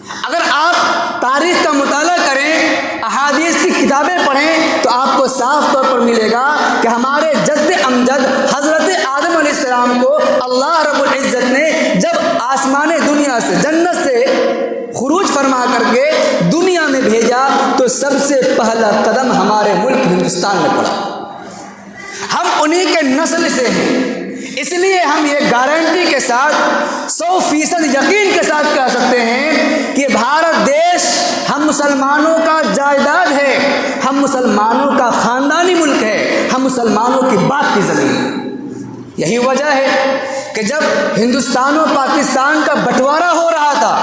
اگر آپ تاریخ کا مطالعہ کریں، احادیث کی کتابیں پڑھیں، تو آپ کو صاف طور پر ملے گا کہ ہمارے جد امجد حضرت آدم علیہ السلام کو اللہ رب العزت نے جب آسمان دنیا سے، جنت سے خروج فرما کر کے دنیا میں بھیجا تو سب سے پہلا قدم ہمارے ملک ہندوستان میں پڑا۔ ہم انہی کے نسل سے ہیں، اس لیے ہم یہ گارنٹی کے ساتھ 100% یقین کے ساتھ کہہ سکتے ہیں کہ بھارت دیش ہم مسلمانوں کا جائیداد ہے، ہم مسلمانوں کا خاندانی ملک ہے، ہم مسلمانوں کی باپ کی زمین ہے۔ یہی وجہ ہے کہ جب ہندوستان و پاکستان کا بٹوارا ہو رہا تھا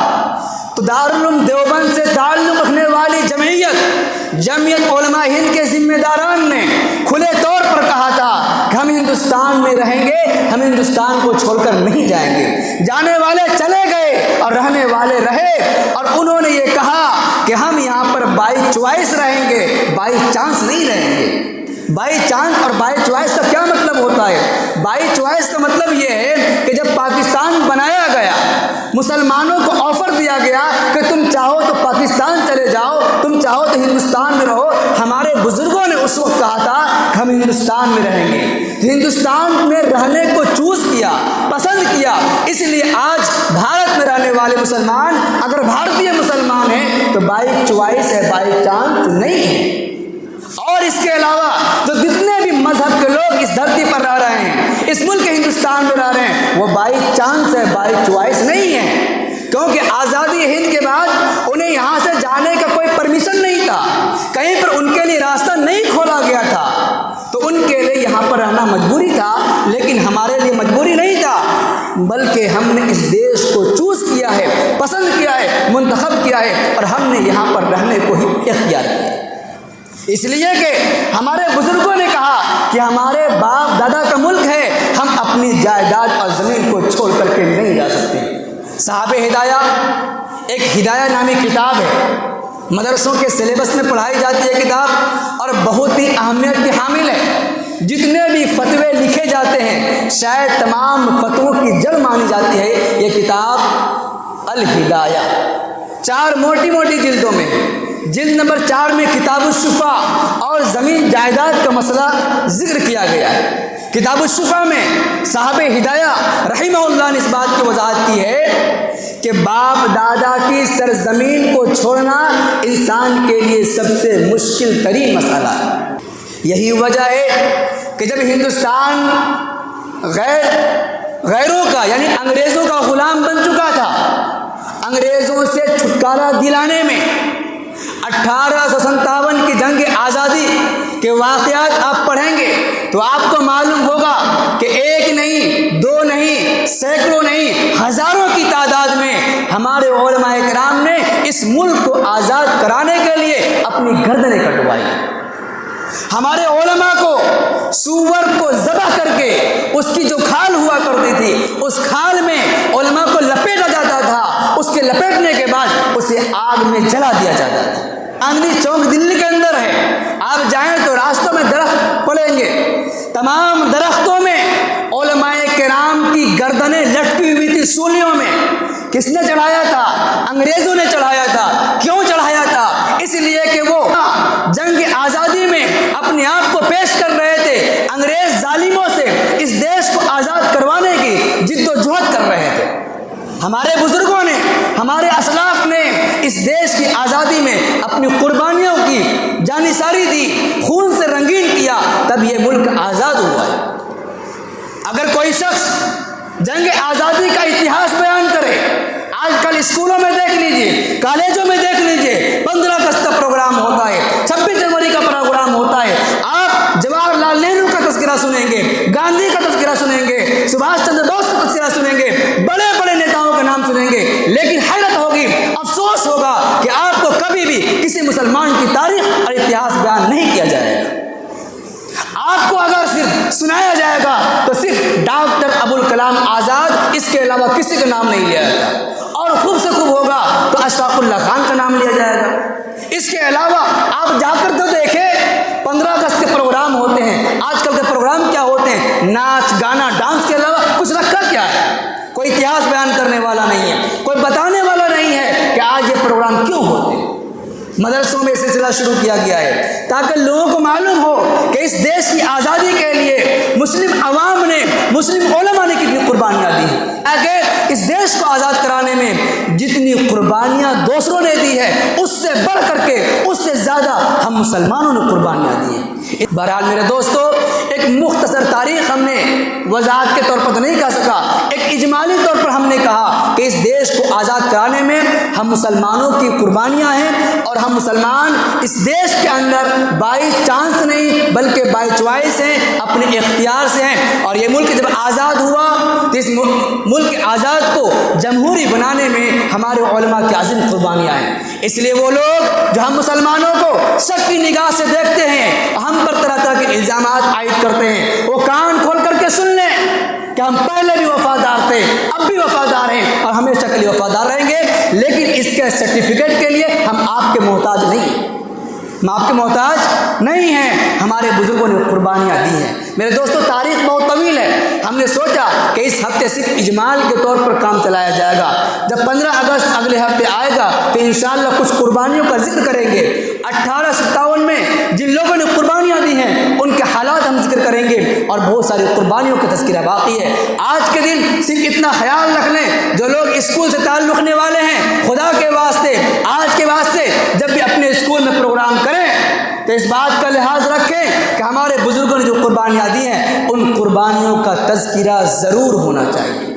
تو دارالعلوم دیوبند سے تعلق رکھنے والی جمعیت علماء ہند کے ذمہ داران نے کھلے طور پر کہا تھا کہ ہم ہندوستان میں رہیں گے، ہم ہندوستان کو چھوڑ کر نہیں جائیں گے۔ جانے والے چلے گئے اور رہنے والے رہے، اور انہوں نے یہ کہا کہ ہم یہاں پر بائی چوائس رہیں گے، بائی چانس نہیں رہیں گے۔ بائی چانس اور بائی چوائس کا کیا مطلب ہوتا ہے؟ بائی چوائس کا مطلب یہ ہے کہ جب پاکستان بنایا گیا، مسلمانوں کو آفر دیا گیا کہ تم چاہو تو پاکستان چلے جاؤ، تم چاہو تو ہندوستان میں رہو۔ ہمارے بزرگوں نے اس وقت کہا تھا کہ ہم ہندوستان میں رہیں گے، تو ہندوستان میں رہنے کو چوز کیا، پسند کیا۔ اس لیے آج بھارت میں رہنے والے مسلمان اگر بھارتیہ مسلمان ہیں تو بائی چوائس ہے، بائی چانس نہیں ہے۔ اور اس کے علاوہ جو جتنے بھی مذہب کے لوگ اس دھرتی پر رہ رہے ہیں، اس ملک ہندوستان میں رہ رہے ہیں، وہ بائی چانس ہے، بائی چوائس نہیں ہے، کیونکہ آزادی ہند کے بعد انہیں یہاں سے جانے کا کوئی پرمیشن نہیں تھا، کہیں پر ان کے لیے راستہ نہیں کھولا گیا تھا، تو ان کے لیے یہاں پر رہنا مجبوری تھا، لیکن ہمارے لیے مجبوری نہیں تھا، بلکہ ہم نے اس دیش کو چوز کیا ہے، پسند کیا ہے، منتخب کیا ہے، اور ہم نے یہاں پر رہنے کو ہی اختیار کیا، اس لیے کہ ہمارے بزرگوں نے کہا کہ ہمارے باپ دادا کا ملک ہے، ہم اپنی جائیداد اور زمین کو چھوڑ کر کے نہیں جا سکتے۔ صاحب ہدایہ ایک ہدایہ نامی کتاب ہے، مدرسوں کے سلیبس میں پڑھائی جاتی ہے کتاب، اور بہت ہی اہمیت کی حامل ہے۔ جتنے بھی فتوے لکھے جاتے ہیں، شاید تمام فتووں کی جڑ مانی جاتی ہے یہ کتاب الہدایہ، 4 موٹی موٹی جلدوں میں۔ جلد نمبر 4 میں کتاب الشفا اور زمین جائیداد کا مسئلہ ذکر کیا گیا ہے۔ کتاب الشفا میں صاحب ہدایہ رحمہ اللہ نے اس بات کی وضاحت کی ہے کہ باپ دادا کی سرزمین کو چھوڑنا انسان کے لیے سب سے مشکل ترین مسئلہ ہے۔ یہی وجہ ہے کہ جب ہندوستان غیروں کا یعنی انگریزوں کا غلام بن چکا تھا، انگریزوں سے چھٹکارا دلانے میں 1857 کی جنگ آزادی کے واقعات آپ پڑھیں گے تو آپ کو معلوم ہوگا کہ 1 نہیں 2 نہیں سینکڑوں نہیں ہزاروں کی تعداد میں ہمارے علماء کرام نے اس ملک کو آزاد کرانے کے لیے اپنی گردنیں کٹوائی۔ ہمارے علماء کو سور کو ذبح کر کے اس کی جو کھال ہوا کرتی تھی، اس کھال میں علماء کو لپیٹا جاتا تھا، اس کے لپیٹنے کے بعد اسے آگ میں جلا دیا جاتا تھا۔ چاندنی چوک دلی کے اندر ہے، آپ جائیں تو راستوں میں درخت پڑیں گے، تمام درختوں میں علماء کرام کی گردنیں لٹکی ہوئی تھی سولیوں میں۔ کس نے چڑھایا تھا؟ انگریزوں نے چڑھایا تھا۔ کیوں چڑھایا تھا؟ اس لیے کہ وہ جنگ آزادی میں اپنے آپ کو پیش کر رہے تھے، انگریز ظالموں سے اس دیش کو آزاد کروانے کی جد و جہد کر رہے تھے۔ ہمارے بزرگوں نے، ہمارے اسلاف نے اس دیش کی آزادی میں اپنی قربانیوں کی جانثاری دی، خون سے رنگین کیا، تب یہ ملک آزاد ہوا ہے۔ اگر کوئی شخص جنگ آزادی کا اتہاس بیان کرے، آج کل اسکولوں میں دیکھ لیجئے، کالجوں میں دیکھ لیجئے، 15 اگست کا پروگرام ہوتا ہے، 26 جنوری کا پروگرام ہوتا ہے، آپ جواہر لال نہرو کا تذکرہ سنیں گے، گاندھی کا تذکرہ سنیں گے، سبھاش چندر بوس کا تذکرہ سنیں گے، بڑے بڑے نیتاؤں کا نام سنیں گے، لیکن حیرت ہوگی، افسوس ہوگا کہ آپ کو کبھی بھی کسی مسلمان کی تاریخ اور اتہاس بیان نہیں کیا جائے گا۔ آپ کو اگر صرف سنایا جائے گا تو صرف ڈاکٹر ابوالکلام آزاد، اس کے علاوہ کسی کا نام نہیں لیا جاتا، اور خوب سے خوب ہوگا تو اشفاق اللہ خان کا نام لیا جائے گا۔ اس کے علاوہ آپ جا کر تو دیکھیں، 15 اگست کے پروگرام ہوتے ہیں، آج کل کے پروگرام کیا ہوتے ہیں؟ ناچ گانا ڈانس کے علاوہ کچھ رکھا کیا ہے؟ کوئی اتہاس بیان کرنے والا نہیں ہے، کوئی بتانے والا نہیں ہے کہ آج یہ مدرسوں میں سلسلہ شروع کیا گیا ہے تاکہ لوگوں کو معلوم ہو کہ اس دیش کی آزادی کے لیے مسلم عوام نے، مسلم علماء نے کتنی قربانیاں دی ہیں، تاکہ اس دیش کو آزاد کرانے میں جتنی قربانیاں دوسروں نے دی ہے اس سے بڑھ کر کے، اس سے زیادہ ہم مسلمانوں نے قربانیاں دی ہیں۔ بہرحال میرے دوستو، ایک مختصر تاریخ ہم نے وضاحت کے طور پر تو نہیں کہہ سکا، ایک اجمالی طور پر ہم نے کہا کہ اس دیش کو آزاد کرانے میں ہم مسلمانوں کی قربانیاں ہیں، اور ہم مسلمان اس دیش کے اندر بائی چانس نہیں بلکہ بائی چوائس ہیں، اپنے اختیار سے ہیں۔ اور یہ ملک جب آزاد ہوا تو اس ملک آزاد کو جمہوری بنانے میں ہمارے علماء کی عظیم قربانیاں ہیں۔ اس لیے وہ لوگ جو ہم مسلمانوں کو شک کی نگاہ سے دیکھتے ہیں، ہم پر طرح طرح کے الزامات عائد کرتے ہیں، وہ کان کھول کر کے سن لیں کہ ہم پہلے بھی وفادار تھے، اب بھی وفادار ہیں اور ہمیشہ کے لیے وفادار رہیں گے، لیکن اس کے سرٹیفکیٹ کے لیے ہم آپ کے محتاج نہیں ہیں، ہم آپ کے محتاج نہیں ہیں، ہمارے بزرگوں نے قربانیاں دی ہیں۔ میرے دوستو، تاریخ بہت طویل ہے، ہم نے سوچا کہ اس ہفتے صرف اجمال کے طور پر کام چلایا جائے گا، جب 15 اگست اگلے ہفتے آئے گا تو انشاءاللہ کچھ قربانیوں کا ذکر کریں گے۔ 1857 میں جن لوگوں نے قربانیاں دی ہیں ان کے حالات ہم ذکر کریں گے، اور بہت ساری قربانیوں کا تذکرہ باقی ہے۔ آج کے دن صرف اتنا خیال رکھ لیں، جو لوگ اسکول سے تعلق رکھنے والے ہیں، خدا کے واسطے، آج کے واسطے جب بھی اپنے اسکول میں پروگرام کریں تو اس بات کا لحاظ رکھیں کہ ہمارے بزرگوں نے جو قربانیاں دی ہیں ان قربانیوں کا تذکرہ ضرور ہونا چاہیے۔